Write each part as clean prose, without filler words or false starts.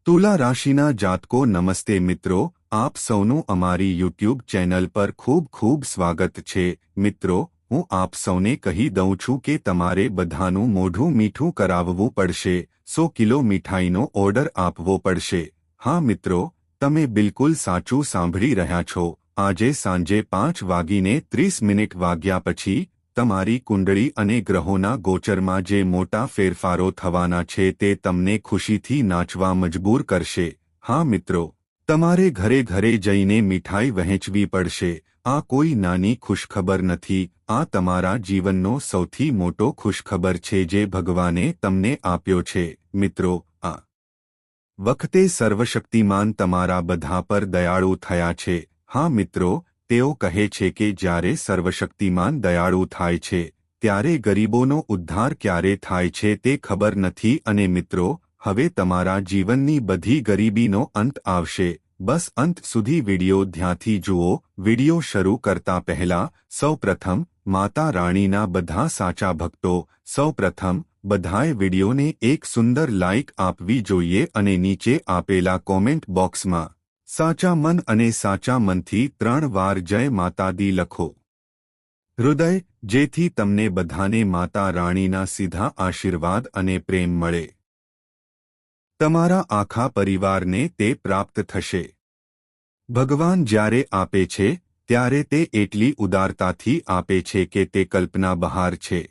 तुला राशिना जातको नमस्ते मित्रों, आप सौનું અમારી યુટ્યુબ ચેનલ પર ખૂબ ખૂબ સ્વાગત છે। મિત્રો, હું આપ સૌને કહી દઉં છું કે તમારે બધાનું મોઢું મીઠું કરાવવું પડશે, 100 કિલો મીઠાઈનો ઓર્ડર આપવો પડશે। હા મિત્રો, તમે બિલકુલ સાચું સાંભળી રહ્યા છો। આજે સાંજે 5:30 વાગ્યા પછી તમારી કુંડળી અને ગ્રહોના ગોચરમાં જે મોટા ફેરફારો થવાના છે તે તમને ખુશીથી નાચવા મજબૂર કરશે। હા મિત્રો, તમારે ઘરે ઘરે જઈને મીઠાઈ વહેંચવી પડશે। આ કોઈ નાની ખુશખબર નથી, આ તમારા જીવનનો સૌથી મોટો ખુશખબર છે જે ભગવાને તમને આપ્યો છે। મિત્રો, આ વખતે સર્વશક્તિમાન તમારા બધા પર દયાળુ થયા છે। હા મિત્રો, તેઓ કહે છે કે જ્યારે સર્વશક્તિમાન દયાળુ થાય છે ત્યારે ગરીબોનો ઉદ્ધાર ક્યારે થાય છે તે ખબર નથી। અને મિત્રો, હવે તમારા જીવનની બધી ગરીબીનો અંત આવશે। બસ અંત સુધી વિડિયો ધ્યાનથી જુઓ। વિડિયો શરૂ કરતા પહેલા સૌપ્રથમ માતા રાણીના બધા સાચા ભક્તો, સૌપ્રથમ બધાએ વિડિયોને એક સુંદર લાઇક આપવી જોઈએ અને નીચે આપેલા કોમેન્ટ બોક્સમાં સાચા મન અને સાચા મનથી 3 વાર જય માતા દી લખો હૃદય, જેથી તમને બધાને માતા રાણીના સીધા આશીર્વાદ અને પ્રેમ મળે। તમારા આખા પરિવારને તે પ્રાપ્ત થશે। ભગવાન જ્યારે આપે છે ત્યારે તે એટલી ઉદારતાથી આપે છે કે તે કલ્પના બહાર છે,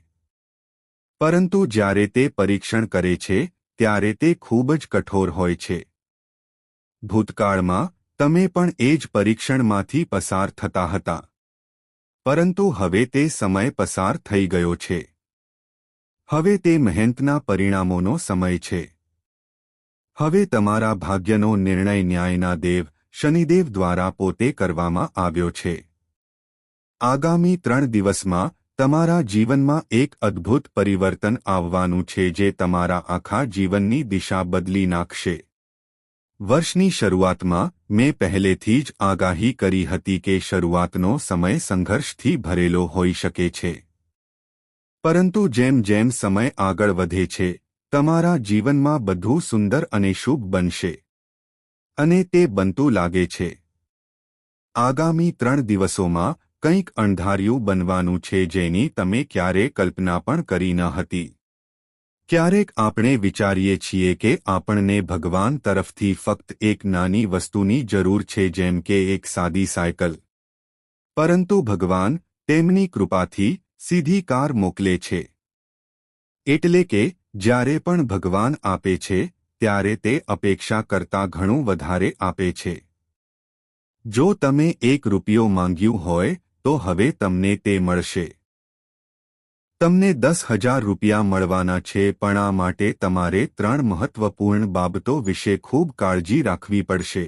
પરંતુ જ્યારે તે પરીક્ષણ કરે છે ત્યારે તે ખૂબ જ કઠોર હોય છે। ભૂતકાળમાં તમે પણ એ જ પરીક્ષણમાંથી પસાર થતા હતા, પરંતુ હવે તે સમય પસાર થઈ ગયો છે। હવે તે મહેનતના પરિણામોનો સમય છે। હવે તમારા ભાગ્યનો નિર્ણય ન્યાયના દેવ શનિદેવ દ્વારા પોતે કરવામાં આવ્યો છે। આગામી 3 દિવસમાં તમારા જીવનમાં એક અદ્ભુત પરિવર્તન આવવાનું છે જે તમારા આખા જીવનની દિશા બદલી નાખશે। વર્ષની શરૂઆતમાં મેં પહેલેથી જ આગાહી કરી હતી કે શરૂઆતનો સમય સંઘર્ષથી ભરેલો હોઈ શકે છે, પરંતુ જેમ જેમ સમય આગળ વધે છે તમારા જીવનમાં બધું સુંદર અને શુભ બનશે, અને તે બનતું લાગે છે। આગામી 3 દિવસોમાં કંઈક અણધાર્યું બનવાનું છે જેની તમે ક્યારેય કલ્પના પણ કરી ન હતી। ક્યારેક આપણે વિચારીએ છીએ કે આપણને ભગવાન તરફથી ફક્ત એક નાની વસ્તુની જરૂર છે, જેમ કે એક સાદી સાયકલ, પરંતુ ભગવાન તેમની કૃપાથી સીધી કાર મોકલે છે। એટલે કે જ્યારે પણ ભગવાન આપે છે ત્યારે તે અપેક્ષા કરતાં ઘણું વધારે આપે છે। જો તમે 1 રૂપિયો માંગ્યું હોય તો હવે તમને તે મળશે। તમને 10,000 રૂપિયા મળવાના છે, પણ આ માટે તમારે 3 મહત્વપૂર્ણ બાબતો વિશે ખૂબ કાળજી રાખવી પડશે।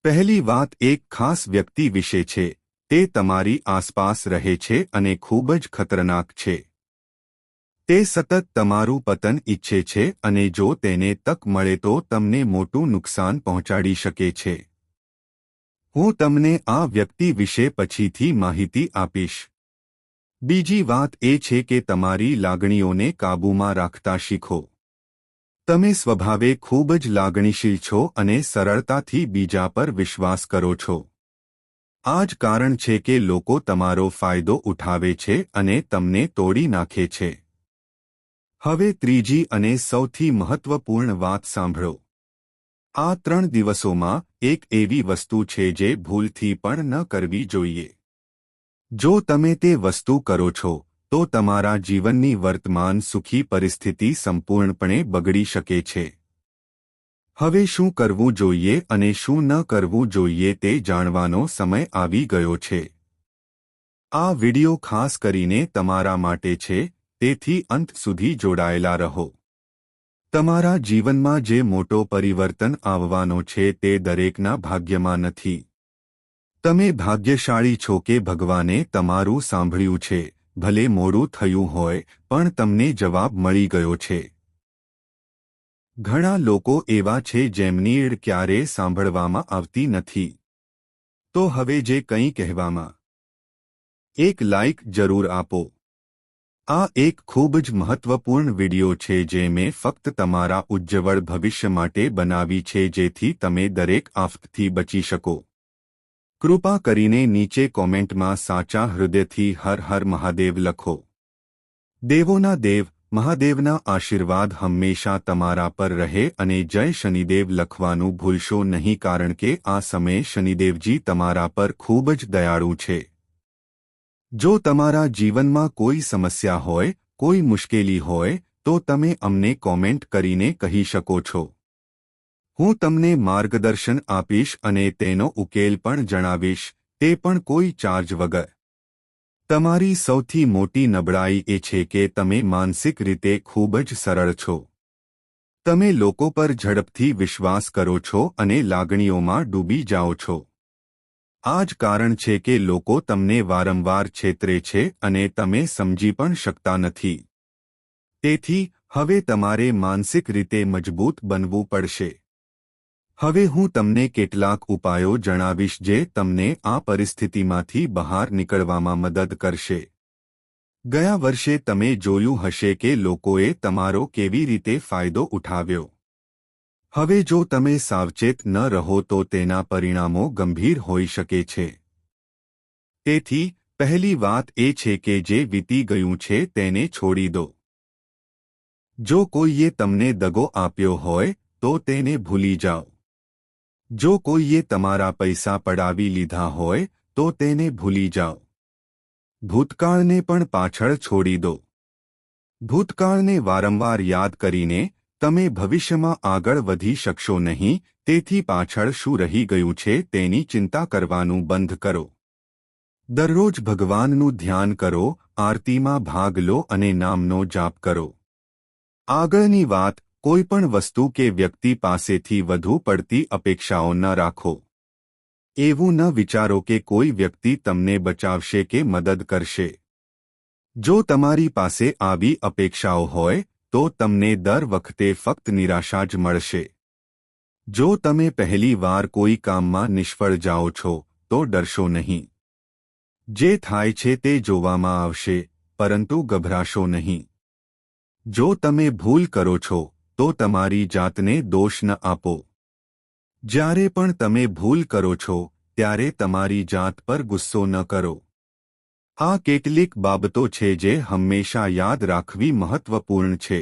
પહેલી વાત એક ખાસ વ્યક્તિ વિશે છે, તે તમારી આસપાસ રહે છે અને ખૂબ જ ખતરનાક છે। તે સતત તમારું પતન ઈચ્છે છે અને જો તેને તક મળે તો તમને મોટું નુકસાન પહોંચાડી શકે છે। હું તમને આ વ્યક્તિ વિશે પછીથી માહિતી આપીશ। બીજી વાત એ છે કે તમારી લાગણીઓને કાબૂમાં રાખતા શીખો। તમે સ્વભાવે ખૂબ જ લાગણીશીલ છો અને સરળતાથી બીજા પર વિશ્વાસ કરો છો। આ જ કારણ છે કે લોકો તમારો ફાયદો ઉઠાવે છે અને તમને તોડી નાખે છે। હવે ત્રીજી અને સૌથી મહત્વપૂર્ણ વાત સાંભળો। આ 3 દિવસોમાં એક એવી વસ્તુ છે જે ભૂલથી પણ ન કરવી જોઈએ। જો તમે તે વસ્તુ કરો છો તો તમારા જીવનની વર્તમાન સુખી પરિસ્થિતિ સંપૂર્ણપણે બગડી શકે છે। હવે શું કરવું જોઈએ અને શું ન કરવું જોઈએ તે જાણવાનો સમય આવી ગયો છે। આ વિડિયો ખાસ કરીને તમારા માટે છે, તેથી અંત સુધી જોડાયેલા રહો। તમારા જીવનમાં જે મોટો પરિવર્તન આવવાનો છે તે દરેકના ભાગ્યમાં નથી। તમે ભાગ્યશાળી છો કે ભગવાને તમારું સાંભળ્યું છે, ભલે મોડું થયું હોય પણ તમને જવાબ મળી ગયો છે। ઘણા લોકો એવા છે જેમની એડ ક્યારેય સાંભળવામાં આવતી નથી, તો હવે જે કંઈ કહેવામાં એક લાઇક જરૂર આપો। આ એક ખૂબ જ મહત્વપૂર્ણ વિડિયો છે જે મેં ફક્ત તમારા ઉજ્જવળ ભવિષ્ય માટે બનાવી છે જેથી તમે દરેક આફતથી બચી શકો. કૃપા કરીને નીચે કોમેન્ટમાં સાચા હૃદયથી હર હર મહાદેવ લખો. દેવોના દેવ મહાદેવના આશીર્વાદ હંમેશા તમારા પર રહે અને જય શનિદેવ લખવાનું ભૂલશો નહીં કારણ કે આ સમયે શનિદેવજી તમારા પર ખૂબ જ દયાળુ છે. જો તમારા જીવનમાં કોઈ સમસ્યા હોય, કોઈ મુશ્કેલી હોય, તો તમે અમને કોમેન્ટ કરીને કહી શકો છો. હું તમને માર્ગદર્શન આપીશ અને તેનો ઉકેલ પણ જણાવીશ, તે પણ કોઈ ચાર્જ વગર. તમારી સૌથી મોટી નબળાઈ એ છે કે તમે માનસિક રીતે ખૂબ જ સરળ છો. તમે લોકો પર ઝડપથી વિશ્વાસ કરો છો અને લાગણીઓમાં ડૂબી જાઓ છો. આ જ કારણ છે કે લોકો તમને વારંવાર છેતરે છે અને તમે સમજી પણ શકતા નથી. તેથી હવે તમારે માનસિક રીતે મજબૂત બનવું પડશે. હવે હું તમને કેટલાક ઉપાયો જણાવીશ જે તમને આ પરિસ્થિતિમાંથી બહાર નીકળવામાં મદદ કરશે. ગયા વર્ષે તમે જોયું હશે કે લોકોએ તમારો કેવી રીતે ફાયદો ઉઠાવ્યો. હવે જો તમે સાવચેત ન રહો તો તેના પરિણામો ગંભીર હોઈ શકે છે. તેથી પહેલી વાત એ છે કે જે વીતી ગયું છે તેને છોડી દો. જો કોઈએ તમને દગો આપ્યો હોય તો તેને ભૂલી જાઓ. જો કોઈએ તમારા પૈસા પડાવી લીધા હોય તો તેને ભૂલી જાઓ. ભૂતકાળને પણ પાછળ છોડી દો. ભૂતકાળને વારંવાર યાદ કરીને તમે ભવિષ્યમાં આગળ વધી શકશો નહીં, તેથી પાછળ શું રહી ગયું છે તેની ચિંતા કરવાનું બંધ કરો. દરરોજ ભગવાનનું ધ્યાન કરો, આરતીમાં ભાગ લો અને નામનો જાપ કરો. આગળની વાત, કોઈ પણ વસ્તુ કે વ્યક્તિ પાસેથી વધુ પડતી અપેક્ષાઓ ન રાખો. એવું ન વિચારો કે કોઈ વ્યક્તિ તમને બચાવશે કે મદદ કરશે. જો તમારી પાસે આવી અપેક્ષાઓ હોય તો તમને દર વખતે ફક્ત નિરાશા જ મળશે. જો તમે પહેલી વાર કોઈ કામમાં નિષ્ફળ જાઓ છો તો ડરશો નહીં. જે થાય છે તે જોવામાં આવશે, પરંતુ ગભરાશો નહીં. જો તમે ભૂલ કરો છો તો તમારી જાતને દોષ ન આપો. જ્યારે પણ તમે ભૂલ કરો છો ત્યારે તમારી જાત પર ગુસ્સો ન કરો. આ કેટલીક બાબતો છે જે હંમેશા યાદ રાખવી મહત્વપૂર્ણ છે.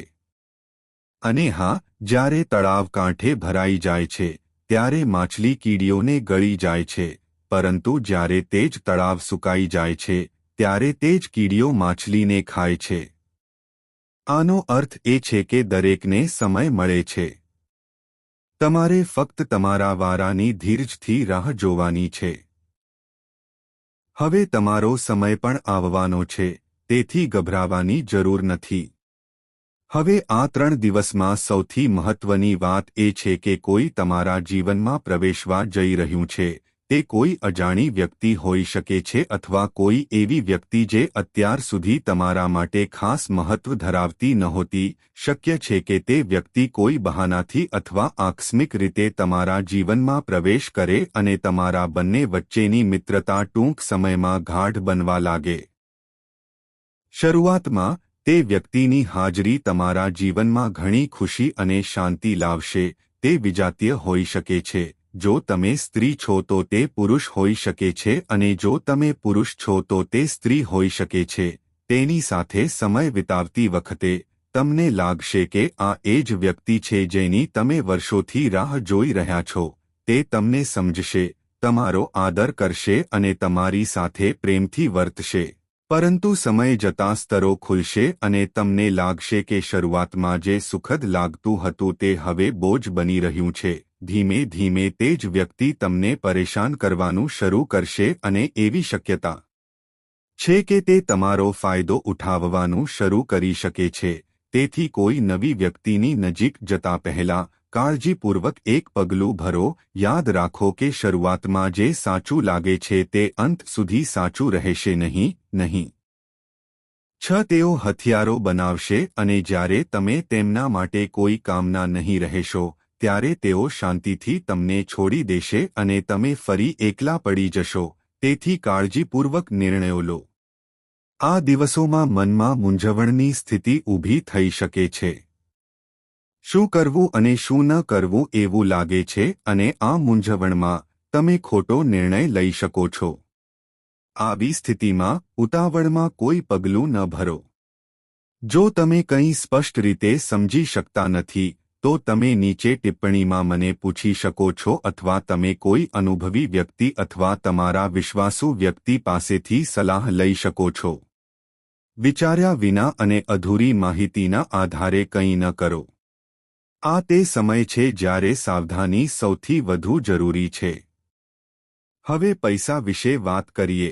અને હા, જ્યારે તળાવ કાંઠે ભરાઈ જાય છે ત્યારે માછલી કીડીઓને ગળી જાય છે, પરંતુ જ્યારે તે જ તળાવ સુકાઈ જાય છે ત્યારે તે જ કીડીઓ માછલીને ખાય છે. આનો અર્થ એ છે કે દરેકને સમય મળે છે. તમારે ફક્ત તમારા વારાની ધીરજથી રાહ જોવાની છે. હવે તમારો સમય પણ આવવાનો છે, તેથી ગભરાવાની જરૂર નથી. હવે આ 3 દિવસમાં સૌથી મહત્વની વાત એ છે કે કોઈ તમારા જીવનમાં પ્રવેશવા જઈ રહ્યું છે. તે કોઈ અજાણી વ્યક્તિ હોઈ શકે છે અથવા કોઈ એવી વ્યક્તિ જે અત્યાર સુધી તમારા માટે ખાસ મહત્વ ધરાવતી નહોતી. શક્ય છે કે તે વ્યક્તિ કોઈ બહાનાથી અથવા આકસ્મિક રીતે તમારા જીવનમાં પ્રવેશ કરે અને તમારા બંને વચ્ચેની મિત્રતા ટૂંક સમયમાં ગાઢ બનવા લાગે. શરૂઆતમાં તે વ્યક્તિની હાજરી તમારા જીવનમાં ઘણી ખુશી અને શાંતિ લાવશે. તે વિજાતીય હોઈ શકે છે. જો તમે સ્ત્રી છો તો તે પુરુષ હોઈ શકે છે અને જો તમે પુરુષ છો તો તે સ્ત્રી હોઈ શકે છે. તેની સાથે સમય વિતાવતી વખતે તમને લાગશે કે આ એ જ વ્યક્તિ છે જેની તમે વર્ષોથી રાહ જોઈ રહ્યા છો. તે તમને સમજશે, તમારો આદર કરશે અને તમારી સાથે પ્રેમથી વર્તશે. પરંતુ સમય જતાં સ્તરો ખુલશે અને તમને લાગશે કે શરૂઆતમાં જે સુખદ લાગતું હતું તે હવે બોજ બની રહ્યું છે. ધીમે ધીમે તે જ વ્યક્તિ તમને પરેશાન કરવાનું શરૂ કરશે અને એવી શક્યતા છે કે તે તમારો ફાયદો ઉઠાવવાનું શરૂ કરી શકે છે. તેથી કોઈ નવી વ્યક્તિની નજીક જતા પહેલા કાળજીપૂર્વક એક પગલું ભરો. યાદ રાખો કે શરૂઆતમાં જે સાચું લાગે છે તે અંત સુધી સાચું રહેશે નહીં. તેઓ હથિયારો બનાવશે અને જ્યારે તમે તેમના માટે કોઈ કામના નહીં રહેશો ત્યારે તેઓ શાંતિથી તમને છોડી દેશે અને તમે ફરી એકલા પડી જશો. તેથી કાળજીપૂર્વક નિર્ણયો લો. આ દિવસોમાં મનમાં મૂંઝવણની સ્થિતિ ઊભી થઈ શકે છે. શું કરવું અને શું ન કરવું એવું લાગે છે અને આ મૂંઝવણમાં તમે ખોટો નિર્ણય લઈ શકો છો. આવી સ્થિતિમાં ઉતાવળમાં કોઈ પગલું ન ભરો. જો તમે કંઈ સ્પષ્ટ રીતે સમજી શકતા નથી તો તમે નીચે ટિપ્પણીમાં મને પૂછી શકો છો અથવા તમે કોઈ અનુભવી વ્યક્તિ અથવા તમારા વિશ્વાસુ વ્યક્તિ પાસેથી સલાહ લઈ શકો છો. વિચાર્યા વિના અને અધૂરી માહિતીના આધારે કંઈ ન કરો. આ તે સમય છે જ્યારે સાવધાની સૌથી વધુ જરૂરી છે. હવે પૈસા વિશે વાત કરીએ.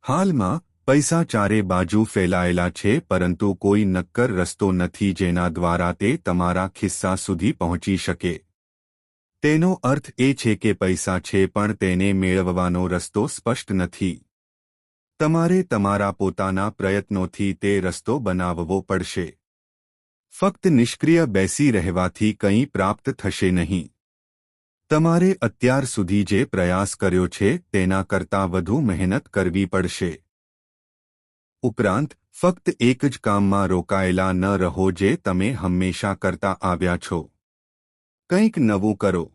હાલમાં પૈસા ચારે બાજુ ફેલાયેલા છે પરંતુ કોઈ નક્કર રસ્તો નથી જેના દ્વારા તે તમારા ખિસ્સા સુધી પહોંચી શકે. તેનો અર્થ એ છે કે પૈસા છે પણ તેને મેળવવાનો રસ્તો સ્પષ્ટ નથી. તમારે તમારા પોતાના પ્રયત્નોથી તે રસ્તો બનાવવો પડશે. ફક્ત નિષ્ક્રિય બેસી રહેવાથી કંઈ પ્રાપ્ત થશે નહીં. તમારે અત્યાર સુધી જે પ્રયાસ કર્યો છે તેના કરતાં વધુ મહેનત કરવી પડશે. ઉપરાંત ફક્ત એક જ કામમાં રોકાયેલા ન રહો જે તમે હંમેશા કરતા આવ્યા છો. કંઈક નવું કરો.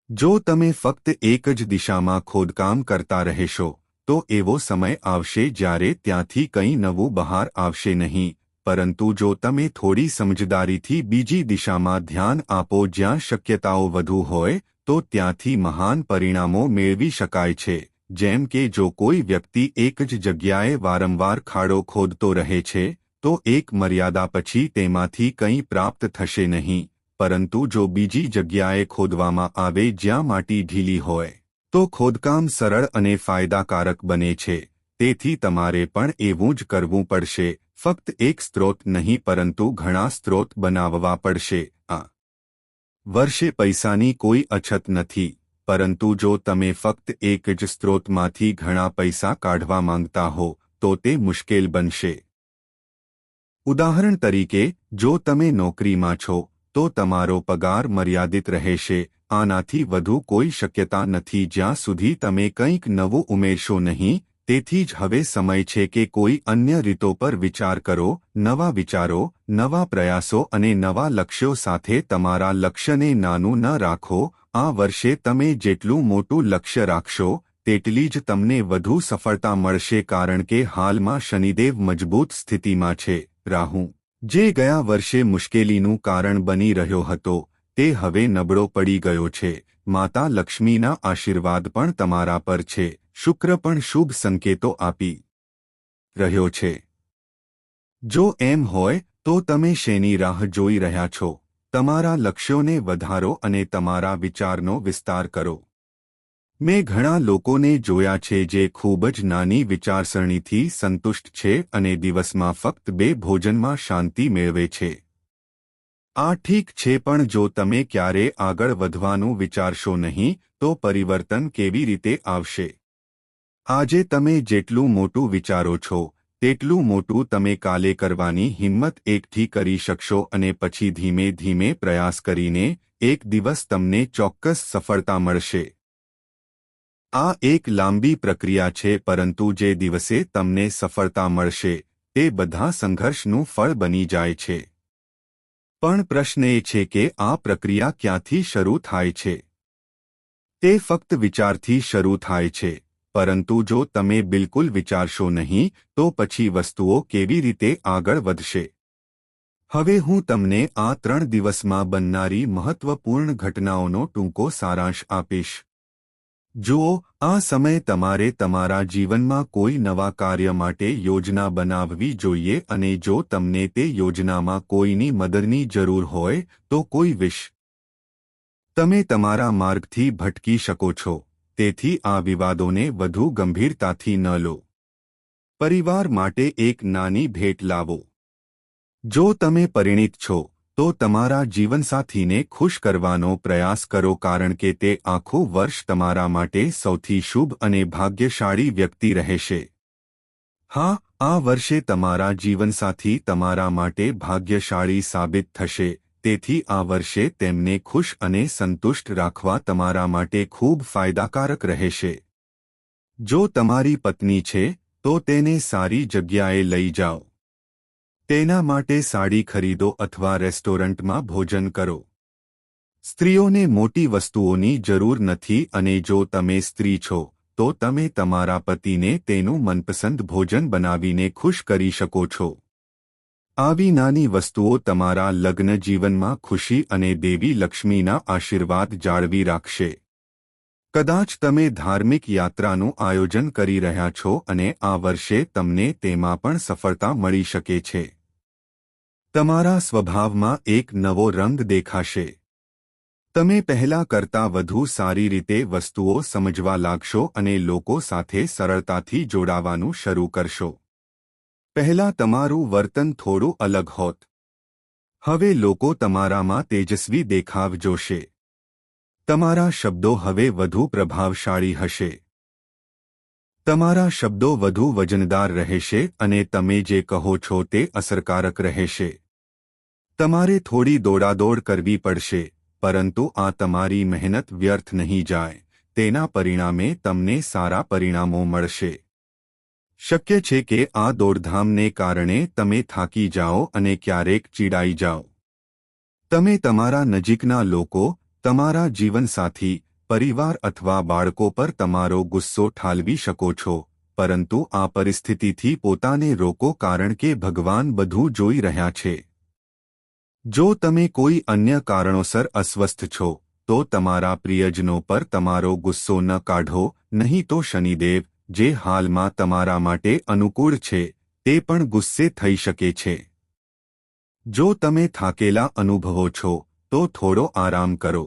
જો તમે ફક્ત એક જ દિશામાં ખોદકામ કરતા રહેશો તો એવો સમય આવશે જ્યારે ત્યાંથી કંઈ નવું બહાર આવશે નહીં. પરંતુ જો તમે થોડી સમજદારીથી બીજી દિશામાં ધ્યાન આપો જ્યાં શક્યતાઓ વધુ હોય તો ત્યાંથી મહાન પરિણામો મેળવી શકાય છે. જેમ કે જો કોઈ વ્યક્તિ એક જ જગ્યાએ વારંવાર ખાડો ખોદતો રહે છે તો એક મર્યાદા પછી તેમાંથી કંઈ પ્રાપ્ત થશે નહીં. પરંતુ જો બીજી જગ્યાએ ખોદવામાં આવે જ્યાં માટી ઢીલી હોય તો ખોદકામ સરળ અને ફાયદાકારક બને છે. તેથી તમારે પણ એવું જ કરવું પડશે. ફક્ત એક સ્ત્રોત નહીં પરંતુ ઘણા સ્ત્રોત બનાવવા પડશે. આ વર્ષે પૈસાની કોઈ અછત નથી પરંતુ જો તમે ફક્ત એક જ સ્ત્રોતમાંથી ઘણા પૈસા કાઢવા માંગતા હો તો તે મુશ્કેલ બનશે. ઉદાહરણ તરીકે જો તમે નોકરીમાં છો તો તમારો પગાર મર્યાદિત રહેશે. આનાથી વધુ કોઈ શક્યતા નથી જ્યાં સુધી તમે કંઈક નવું ઉમેરશો નહીં. તેથી જ હવે સમય છે કે કોઈ અન્ય રીતો પર વિચાર કરો. નવા વિચારો, નવા પ્રયાસો અને નવા લક્ષ્યો સાથે તમારા લક્ષ્યને નાનું ન રાખો. આ વર્ષે તમે જેટલું મોટું લક્ષ્ય રાખશો તેટલી જ તમને વધુ સફળતા મળશે કારણ કે હાલમાં શનિદેવ મજબૂત સ્થિતિમાં છે. રાહુ જે ગયા વર્ષે મુશ્કેલીનું કારણ બની રહ્યો હતો તે હવે નબળો પડી ગયો છે. માતા લક્ષ્મીના આશીર્વાદ પણ તમારા પર છે. શુક્ર પણ શુભ સંકેતો આપી રહ્યો છે. જો એમ હોય તો તમે શેની રાહ જોઈ રહ્યા છો? તમારા લક્ષ્યોને વધારો અને તમારા વિચારનો વિસ્તાર કરો. મેં ઘણા લોકોને જોયા છે જે ખૂબ જ નાની વિચારસરણીથી સંતુષ્ટ છે અને દિવસમાં ફક્ત 2 ભોજનમાં શાંતિ મેળવે છે. આ ઠીક છે પણ જો તમે ક્યારે આગળ વધવાનું વિચારશો નહીં તો પરિવર્તન કેવી રીતે આવશે? આજે તમે જેટલું મોટું વિચારો છો તેટલું મોટું તમે કાલે કરવાની હિંમત એકઠી કરી શકશો અને પછી ધીમે ધીમે પ્રયાસ કરીને એક દિવસ તમને ચોક્કસ સફળતા મળશે. આ એક લાંબી પ્રક્રિયા છે પરંતુ જે દિવસે તમને સફળતા મળશે તે બધા સંઘર્ષનું ફળ બની જાય છે. પણ પ્રશ્ન એ છે કે આ પ્રક્રિયા ક્યાંથી શરૂ થાય છે? તે ફક્ત વિચારથી શરૂ થાય છે. પરંતુ જો તમે બિલકુલ વિચારશો નહીં તો પછી વસ્તુઓ કેવી રીતે આગળ વધશે? હવે હું તમને આ 3 દિવસમાં બનનારી મહત્વપૂર્ણ ઘટનાઓનો ટૂંકો સારાંશ આપીશ. જુઓ, આ સમય તમારે તમારા જીવનમાં કોઈ નવા કાર્ય માટે યોજના બનાવવી જોઈએ અને જો તમને તે યોજનામાં કોઈની મદદની જરૂર હોય તો કોઈ તમે તમારા માર્ગથી ભટકી શકો છો. તેથી આ વિવાદોને વધુ ગંભીરતાથી ન લો. પરિવાર માટે એક નાની ભેટ લાવો. જો તમે પરિણીત છો તો તમારા જીવનસાથીને ખુશ કરવાનો પ્રયાસ કરો કારણ કે તે આખું વર્ષ તમારા માટે સૌથી શુભ અને ભાગ્યશાળી વ્યક્તિ રહેશે. હા, આ વર્ષે તમારા જીવનસાથી તમારા માટે ભાગ્યશાળી સાબિત થશે. તેથી આ વર્ષે તેમને ખુશ અને સંતુષ્ટ રાખવા તમારા માટે ખૂબ ફાયદાકારક રહેશે. જો તમારી પત્ની છે તો તેને સારી જગ્યાએ લઈ જાઓ. તેના માટે સાડી ખરીદો અથવા રેસ્ટોરન્ટમાં ભોજન કરો. સ્ત્રીઓને મોટી વસ્તુઓની જરૂર નથી અને જો તમે સ્ત્રી છો તો તમે તમારા પતિને તેનું મનપસંદ ભોજન બનાવીને ખુશ કરી શકો છો. આવી નાની વસ્તુઓ તમારા લગ્ન જીવનમાં ખુશી અને દેવી લક્ષ્મીના આશીર્વાદ જાળવી રાખશે. કદાચ તમે ધાર્મિક યાત્રાનું આયોજન કરી રહ્યા છો અને આ વર્ષે તમને તેમાં પણ સફળતા મળી શકે છે. તમારા સ્વભાવમાં એક નવો રંગ દેખાશે. તમે પહેલા કરતાં વધુ સારી રીતે વસ્તુઓ સમજવા લાગશો અને લોકો સાથે સરળતાથી જોડાવાનું શરૂ કરશો. પહેલા તમારું વર્તન થોડું અલગ હોત. હવે લોકો તમારામાં તેજસ્વી દેખાવ જોશે. તમારા શબ્દો હવે વધુ પ્રભાવશાળી હશે. તમારા શબ્દો વધુ વજનદાર રહેશે અને તમે જે કહો છો તે અસરકારક રહેશે. તમારે થોડી દોડાદોડ કરવી પડશે, પરંતુ આ તમારી મહેનત વ્યર્થ નહીં જાય. તેના પરિણામે તમને સારા પરિણામો મળશે. શક્ય છે કે આ દોડધામને કારણે તમે થાકી જાઓ અને ક્યારેક ચીડાઈ જાઓ. તમે તમારા નજીકના લોકો, તમારા જીવનસાથી, પરિવાર અથવા બાળકો પર તમારો ગુસ્સો ઠાલવી શકો છો, પરંતુ આ પરિસ્થિતિથી પોતાને રોકો કારણ કે ભગવાન બધું જોઈ રહ્યા છે. જો તમે કોઈ અન્ય કારણોસર અસ્વસ્થ છો તો તમારા પ્રિયજનો પર તમારો ગુસ્સો ન કાઢો, નહીં તો શનિદેવ, જે હાલમાં તમારા માટે અનુકૂળ છે, તે પણ ગુસ્સે થઈ શકે છે. જો તમે થાકેલા અનુભવો છો તો થોડો આરામ કરો.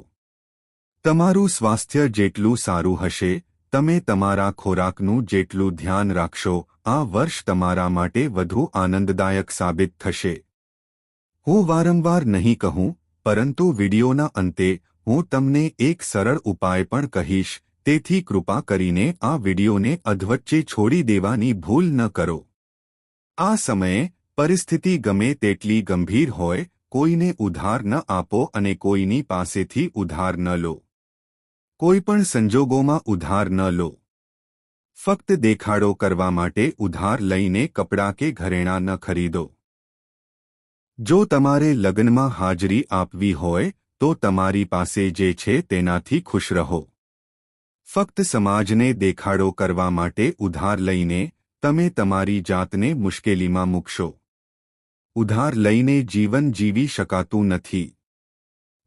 તમારું સ્વાસ્થ્ય જેટલું સારું હશે, તમે તમારા ખોરાકનું જેટલું ધ્યાન રાખશો, આ વર્ષ તમારા માટે વધુ આનંદદાયક સાબિત થશે. હું વારંવાર નહીં કહું, પરંતુ વિડિયોના અંતે હું તમને એક સરળ ઉપાય પણ કહીશ, તેથી કૃપા કરીને આ વિડિયોને અધવચ્ચે છોડી દેવાની ભૂલ ન કરો. આ સમયે પરિસ્થિતિ ગમે તેટલી ગંભીર હોય, કોઈને ઉધાર ન આપો અને કોઈની પાસેથી ઉધાર ન લો. કોઈપણ સંજોગોમાં ઉધાર ન લો. ફક્ત દેખાડો કરવા માટે ઉધાર લઈને કપડાં કે ઘરેણાં ન ખરીદો. જો તમારે લગ્નમાં હાજરી આપવી હોય તો તમારી પાસે જે છે તેનાથી ખુશ રહો. ફક્ત સમાજને દેખાડો કરવા માટે ઉધાર લઈને તમે તમારી જાતને મુશ્કેલીમાં મૂકશો. ઉધાર લઈને જીવન જીવી શકાતું નથી.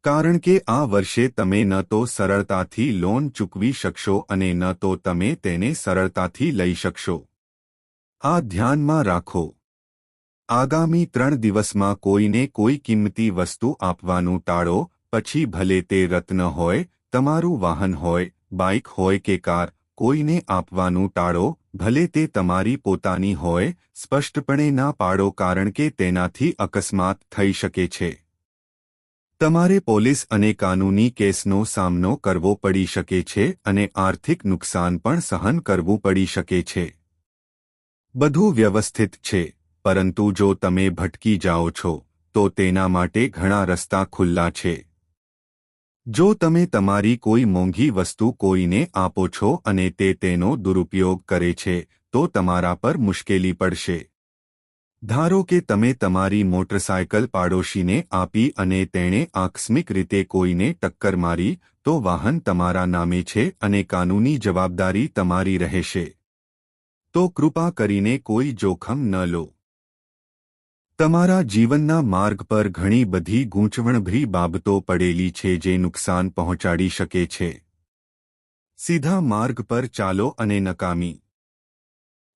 કારણ કે આ વર્ષે તમે ન તો સરળતાથી લોન ચૂકવી શકશો અને ન તો તમે તેને સરળતાથી લઈ શકશો. આ ધ્યાનમાં રાખો. આગામી 3 દિવસમાં કોઈને કોઈ કિંમતી વસ્તુ આપવાનું ટાળો, પછી ભલે તે રત્ન હોય, તમારું વાહન હોય, બાઇક હોય કે કાર, કોઈને આપવાનું ટાળો, ભલે તે તમારી પોતાની હોય. સ્પષ્ટપણે ના પાડો કારણ કે તેનાથી અકસ્માત થઈ શકે છે. તમારે પોલીસ અને કાનૂની કેસનો સામનો કરવો પડી શકે છે અને આર્થિક નુકસાન પણ સહન કરવું પડી શકે છે. બધું વ્યવસ્થિત છે, પરંતુ જો તમે ભટકી જાઓ છો તો તેના માટે ઘણા રસ્તા ખુલ્લા છે. જો તમે તમારી કોઈ મોંઘી વસ્તુ કોઈને આપો છો અને તે તેનો દુરુપયોગ કરે છે તો તમારા પર મુશ્કેલી પડશે. ધારો કે તમે તમારી મોટરસાયકલ પાડોશીને આપી અને તેણે આકસ્મિક રીતે કોઈને ટક્કર મારી, તો વાહન તમારા નામે છે અને કાનૂની જવાબદારી તમારી રહેશે. તો કૃપા કરીને કોઈ જોખમ ન લો. તમારા જીવનના માર્ગ પર ઘણી બધી ગૂંચવણભરી બાબતો પડેલી છે જે નુકસાન પહોંચાડી શકે છે. સીધા માર્ગ પર ચાલો અને નકામી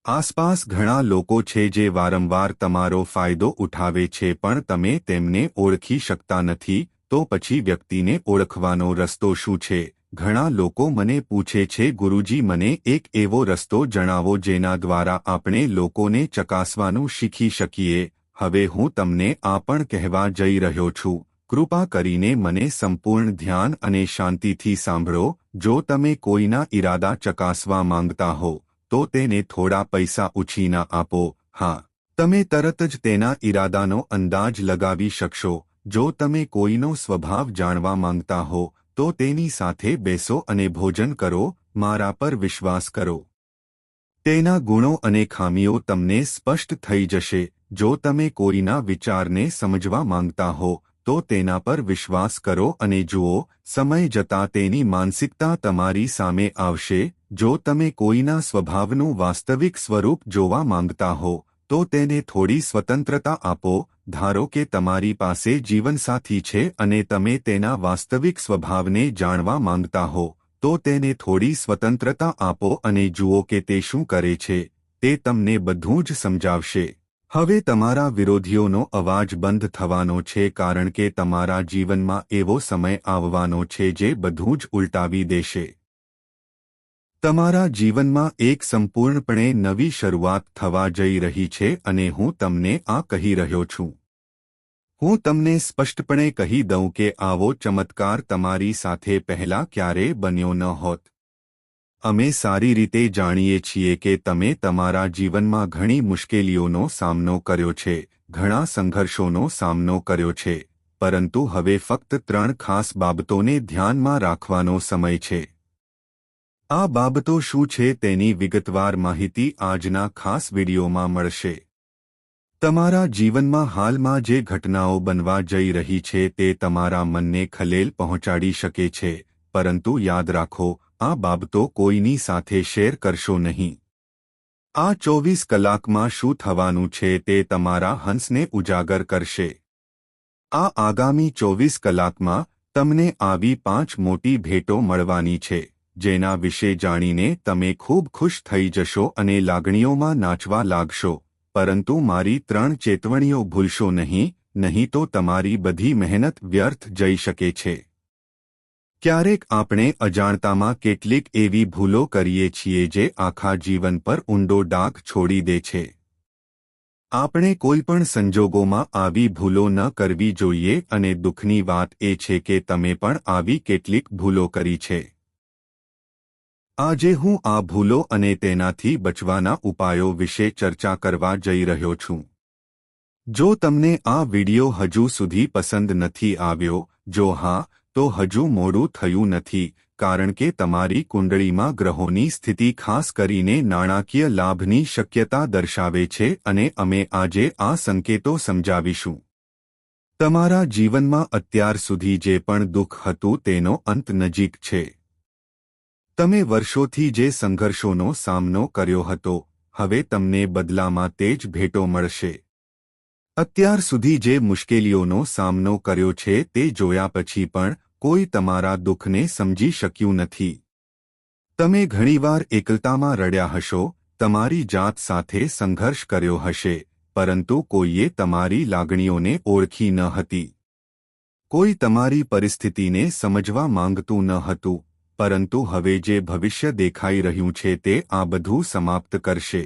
આસપાસ ઘણા લોકો છે જે વારંવાર તમારો ફાયદો ઉઠાવે છે પણ તમે તેમને ઓળખી શકતા નથી. તો પછી વ્યક્તિને ઓળખવાનો રસ્તો શું છે? ઘણા લોકો મને પૂછે છે, ગુરુજી, મને એક એવો રસ્તો જણાવો જેના દ્વારા આપણે લોકોને ચકાસવાનું શીખી શકીએ. હવે હું તમને આ પણ કહેવા જઈ રહ્યો છું. કૃપા કરીને મને સંપૂર્ણ ધ્યાન અને શાંતિથી સાંભળો. જો તમે કોઈના ઈરાદા ચકાસવા માંગતા હો તો તેને થોડા પૈસા ઉછીના આપો. હા, તમે તરત જ તેના ઈરાદાનો અંદાજ લગાવી શકશો. જો તમે કોઈનો સ્વભાવ જાણવા માંગતા હો તો તેની સાથે બેસો અને ભોજન કરો. મારા પર વિશ્વાસ કરો. તેના ગુણો અને ખામીઓ તમને સ્પષ્ટ થઈ જશે. જો તમે કોઈના વિચારને સમજવા માંગતા હો તો તેના પર વિશ્વાસ કરો અને જુઓ, સમય જતાં તેની માનસિકતા તમારી સામે આવશે. જો તમે કોઈના સ્વભાવનું વાસ્તવિક સ્વરૂપ જોવા માંગતા હો તો તેને થોડી સ્વતંત્રતા આપો. ધારો કે તમારી પાસે જીવનસાથી છે અને તમે તેના વાસ્તવિક સ્વભાવને જાણવા માંગતા હો તો તેને થોડી સ્વતંત્રતા આપો અને જુઓ કે તે શું કરે છે. તે તમને બધું જ સમજાવશે. હવે તમારા વિરોધીઓનો અવાજ બંધ થવાનો છે, કારણ કે તમારા જીવનમાં એવો સમય આવવાનો છે જે બધું જ ઉલટાવી દેશે. તમારા જીવનમાં એક સંપૂર્ણપણે નવી શરૂઆત થવા જઈ રહી છે અને હું તમને આ કહી રહ્યો છું. હું તમને સ્પષ્ટપણે કહી દઉં કે આવો ચમત્કાર તમારી સાથે પહેલાં ક્યારેય બન્યો ન હોત. અમે સારી રીતે જાણીએ છીએ કે તમે તમારા જીવનમાં ઘણી મુશ્કેલીઓનો સામનો કર્યો છે, ઘણા સંઘર્ષોનો સામનો કર્યો છે, પરંતુ હવે ફક્ત 3 ખાસ બાબતોને ધ્યાનમાં રાખવાનો સમય છે. આ બાબતો શું છે તેની વિગતવાર માહિતી આજના ખાસ વિડીયોમાં મળશે. તમારા જીવનમાં હાલમાં જે ઘટનાઓ બનવા જઈ રહી છે તે તમારા મનને ખલેલ પહોંચાડી શકે છે, પરંતુ યાદ રાખો, આ બાબતો કોઈની સાથે શેર કરશો નહીં. આ 24 કલાકમાં શું થવાનું છે તે તમારા હંસને ઉજાગર કરશે. આ આગામી 24 કલાકમાં તમને આવી 5 મોટી ભેટો મળવાની છે, જેના વિશે જાણીને તમે ખૂબ ખુશ થઈ જશો અને લાગણીઓમાં નાચવા લાગશો. પરંતુ મારી 3 ચેતવણીઓ ભૂલશો નહીં, નહીં તો તમારી બધી મહેનત વ્યર્થ જઈ શકે છે. ક્યારેક આપણે અજાણતામાં કેટલીક એવી ભૂલો કરીએ છીએ જે આખા જીવન પર ઊંડો ડાઘ છોડી દે છે. આપણે કોઈપણ સંજોગોમાં આવી ભૂલો ન કરવી જોઈએ અને દુઃખની વાત એ છે કે તમે પણ આવી કેટલીક ભૂલો કરી છે. આજે હું આ ભૂલો અને તેનાથી બચવાના ઉપાયો વિશે ચર્ચા કરવા જઈ રહ્યો છું. જો તમને આ વિડિયો હજુ સુધી પસંદ નથી આવ્યો, જો હા, તો હજુ મોડું થયું નથી, કારણ કે તમારી કુંડળીમાં ગ્રહોની સ્થિતિ ખાસ કરીને નાણાકીય લાભની શક્યતા દર્શાવે છે અને અમે આજે આ સંકેતો સમજાવીશું. તમારા જીવનમાં અત્યાર સુધી જે પણ દુઃખ હતું તેનો અંત નજીક છે. તમે વર્ષોથી જે સંઘર્ષોનો સામનો કર્યો હતો, હવે તમને બદલામાં તે જ ભેટો મળશે. અત્યાર સુધી જે મુશ્કેલીઓનો સામનો કર્યો છે તે જોયા પછી પણ કોઈ તમારા દુઃખને સમજી શક્યું નથી. તમે ઘણીવાર એકલતામાં રડ્યા હશો, તમારી જાત સાથે સંઘર્ષ કર્યો હશે, પરંતુ કોઈએ તમારી લાગણીઓને ઓળખી ન હતી. કોઈ તમારી પરિસ્થિતિને સમજવા માંગતું ન હતું, પરંતુ હવે જે ભવિષ્ય દેખાઈ રહ્યું છે તે આ બધું સમાપ્ત કરશે.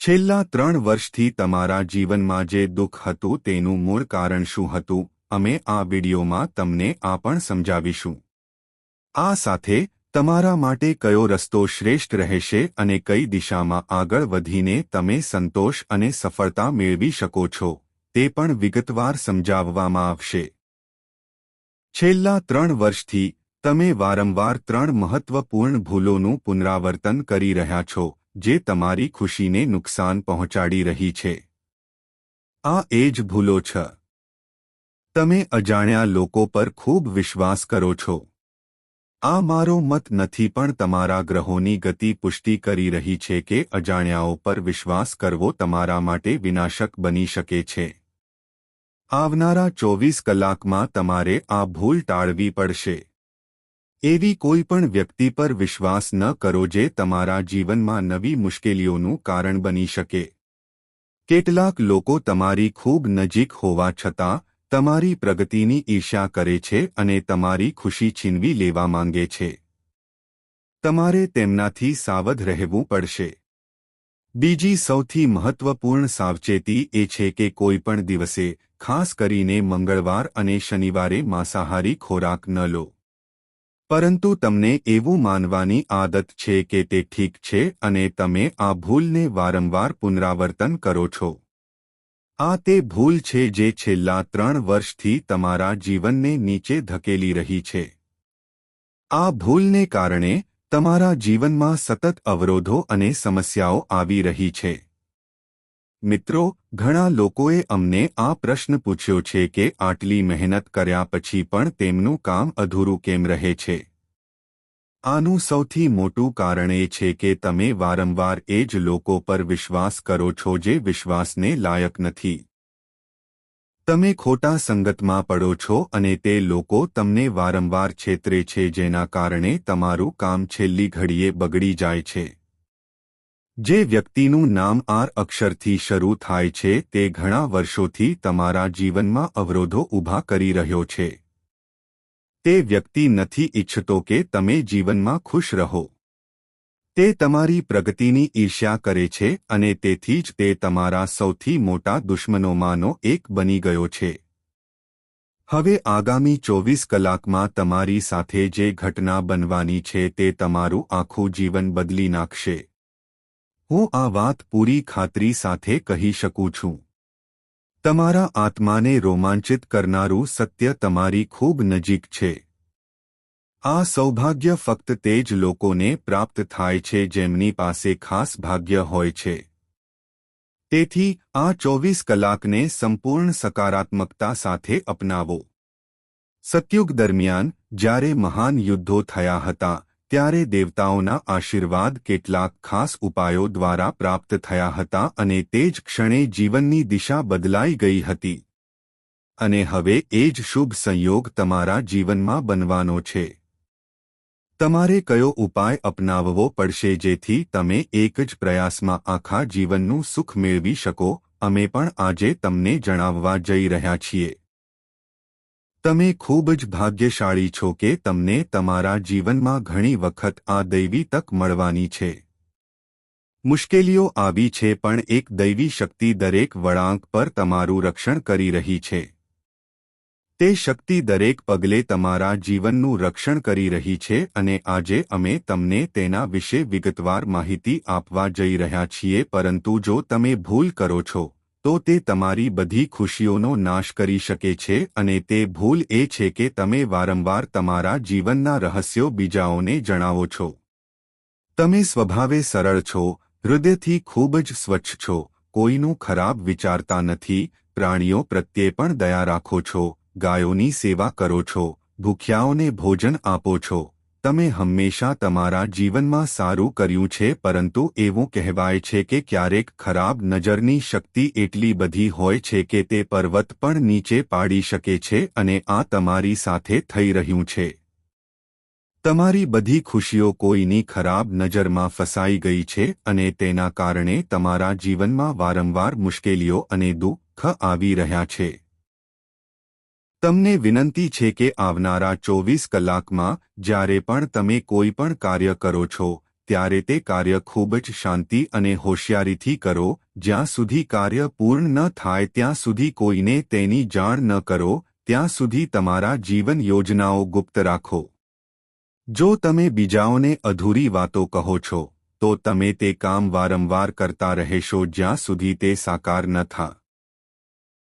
છેલ્લા 3 વર્ષથી તમારા જીવનમાં જે દુઃખ હતું તેનું મૂળ કારણ શું હતું, અમે આ વિડીયોમાં તમને આ પણ સમજાવીશું. આ સાથે તમારા માટે કયો રસ્તો શ્રેષ્ઠ રહેશે અને કઈ દિશામાં આગળ વધીને તમે સંતોષ અને સફળતા મેળવી શકો છો, તે પણ વિગતવાર સમજાવવામાં આવશે. છેલ્લા 3 વર્ષથી તમે વારંવાર 3 મહત્વપૂર્ણ ભૂલોનું પુનરાવર્તન કરી રહ્યા છો, જે તમારી ખુશીને નુકસાન પહોંચાડી રહી છે. આ એ જ ભૂલો છે. તમે અજાણ્યા લોકો પર ખૂબ વિશ્વાસ કરો છો. આ મારો મત નથી, પણ તમારા ગ્રહોની ગતિ પુષ્ટિ કરી રહી છે કે અજાણ્યાઓ પર વિશ્વાસ કરવો તમારા માટે વિનાશક બની શકે છે. આવનારા 24 કલાકમાં તમારે આ ભૂલ ટાળવી પડશે. એવી કોઈ પણ વ્યક્તિ પર વિશ્વાસ ન કરો જે તમારા જીવનમાં નવી મુશ્કેલીઓનું કારણ બની શકે. કેટલાક લોકો તમારી ખૂબ નજીક હોવા છતાં તમારી પ્રગતિની ઈર્ષ્યા કરે છે અને તમારી ખુશી છીનવી લેવા માંગે છે. તમારે તેમનાથી સાવધ રહેવું પડશે. બીજી સૌથી મહત્વપૂર્ણ સાવચેતી એ છે કે કોઈ પણ દિવસે, ખાસ કરીને મંગળવાર અને શનિવારે માંસાહારી ખોરાક ન લો. પરંતુ તમને એવું માનવાની આદત છે કે તે ઠીક છે અને તમે આ ભૂલને વારંવાર પુનરાવર્તન કરો છો. આ તે ભૂલ છે જે છેલ્લા 3 વર્ષથી તમારા જીવનને નીચે ધકેલી રહી છે. આ ભૂલને કારણે તમારા જીવનમાં સતત અવરોધો અને સમસ્યાઓ આવી રહી છે. મિત્રો, ઘણા લોકોએ અમને આ પ્રશ્ન પૂછ્યો છે કે આટલી મહેનત કર્યા પછી પણ તેમનું કામ અધૂરું કેમ રહે છે? આનું સૌથી મોટું કારણ એ છે કે તમે વારંવાર એ જ લોકો પર વિશ્વાસ કરો છો જે વિશ્વાસને લાયક નથી. તમે ખોટા સંગતમાં પડો છો અને તે લોકો તમને વારંવાર છેતરે છે જેના કારણે તમારું કામ છેલ્લી ઘડીએ બગડી જાય છે. જે વ્યક્તિનું નામ આર અક્ષરથી શરૂ થાય છે તે ઘણા વર્ષોથી તમારા જીવનમાં અવરોધો ઊભા કરી રહ્યો છે. તે વ્યક્તિ નથી ઈચ્છતો કે તમે જીવનમાં ખુશ રહો. તે તમારી પ્રગતિની ઈર્ષ્યા કરે છે અને તેથી જ તે તમારા સૌથી મોટા દુશ્મનોમાંનો એક બની ગયો છે. હવે આગામી 24 કલાકમાં તમારી સાથે જે ઘટના બનવાની છે તે તમારું આખું જીવન બદલી નાખશે. હું આ વાત પૂરી ખાતરી સાથે કહી શકું છું. તમારા આત્માને રોમાંચિત કરનારું સત્ય તમારી ખૂબ નજીક છે. આ સૌભાગ્ય ફક્ત તે જ લોકોને પ્રાપ્ત થાય છે જેમની પાસે ખાસ ભાગ્ય હોય છે. તેથી આ 24 કલાકને સંપૂર્ણ સકારાત્મકતા સાથે અપનાવો. સતયુગ દરમિયાન જ્યારે મહાન યુદ્ધો થયા હતા ત્યારે દેવતાઓના આશીર્વાદ કેટલાક ખાસ ઉપાયો દ્વારા પ્રાપ્ત થયા હતા અને તે જ ક્ષણે જીવનની દિશા બદલાઈ ગઈ હતી. અને હવે એ જ શુભ સંયોગ તમારા જીવનમાં બનવાનો છે. તમારે કયો ઉપાય અપનાવવો પડશે જેથી તમે એક જ પ્રયાસમાં આખા જીવનનું સુખ મેળવી શકો? અમે પણ આજે તમને જણાવવા જઈ રહ્યા છીએ. તમે ખૂબ જ ભાગ્યશાળી છો કે તમને તમારા જીવનમાં ઘણી વખત આ દૈવી તક મળવાની છે. મુશ્કેલીઓ આવી છે પણ એક દૈવી શક્તિ દરેક વળાંક પર તમારું રક્ષણ કરી રહી છે. તે શક્તિ દરેક પગલે તમારા જીવનનું રક્ષણ કરી રહી છે અને આજે અમે તમને તેના વિશે વિગતવાર માહિતી આપવા જઈ રહ્યા છીએ. પરંતુ જો તમે ભૂલ કરો છો તો તે તમારી બધી ખુશીઓનો નાશ કરી શકે છે અને તે ભૂલ એ છે કે તમે વારંવાર તમારા જીવનના રહસ્યો બીજાઓને જણાવો છો. તમે સ્વભાવે સરળ છો, હૃદયથી ખૂબ જ સ્વચ્છ છો, કોઈનું ખરાબ વિચારતા નથી, પ્રાણીઓ પ્રત્યે પણ દયા રાખો છો, ગાયોની સેવા કરો છો, ભૂખ્યાઓને ભોજન આપો છો. તમે હંમેશા તમારા જીવનમાં સારું કર્યું છે પરંતુ એવું કહેવાય છે કે ક્યારેક ખરાબ નજરની શક્તિ એટલી બધી હોય છે કે તે પર્વત પણ નીચે પાડી શકે છે અને આ તમારી સાથે થઈ રહ્યું છે. તમારી બધી ખુશીઓ કોઈની ખરાબ નજરમાં ફસાઈ ગઈ છે અને તેના કારણે તમારા જીવનમાં વારંવાર મુશ્કેલીઓ અને દુઃખ આવી રહ્યા છે. તમને વિનંતી છે કે આવનારા 24 કલાકમાં જ્યારે પણ તમે કોઈ પણ કાર્ય કરો છો ત્યારે તે કાર્ય ખૂબ જ શાંતિ અને હોશિયારીથી કરો. જ્યાં સુધી કાર્ય પૂર્ણ ન થાય ત્યાં સુધી કોઈને તેની જાણ ન કરો. ત્યાં સુધી તમારા જીવન યોજનાઓ ગુપ્ત રાખો. જો તમે બીજાઓને અધૂરી વાતો કહો છો તો તમે તે કામ વારંવાર કરતા રહેશો જ્યાં સુધી તે સાકાર ન થાય.